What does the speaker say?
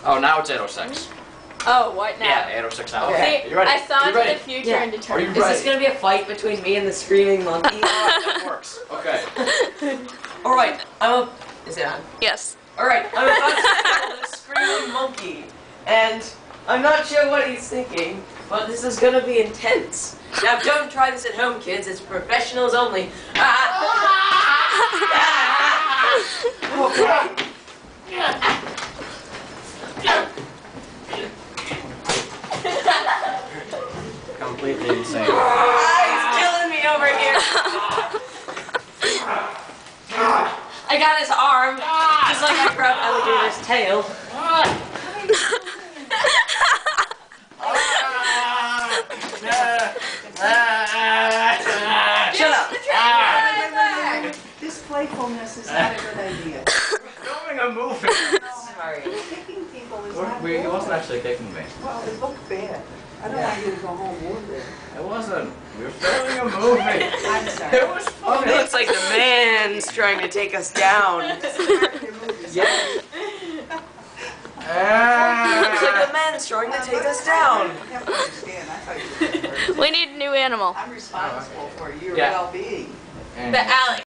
Oh, now it's 8:06. Oh, what now? Yeah, 8:06 now. Okay. See, You ready? I saw You into ready? the future Yeah. and Are determined. you Is ready? this gonna be a fight between me and the screaming monkey? That works. Okay. Alright, is it on? Yes. Alright, I'm about to kill this screaming monkey. And I'm not sure what he's thinking, but this is gonna be intense. Now don't try this at home, kids. It's professionals only. Okay. Completely insane. He's killing me over here. I got his arm, just like I grabbed alligator's tail. Shut up. This playfulness is not a good idea. Filming a movie. Sorry. Kicking people is not He good. wasn't actually kicking me. Well, it looked bad. I don't want you to go home wounded. It wasn't. We were filming a movie. I'm sorry. It was funny. It looks like the man's trying to take us down. Yeah. Looks like the man's trying to take us down. You have to understand, I thought you were hurt. We need a new animal. I'm responsible for your Yeah. well-being. And But Alex.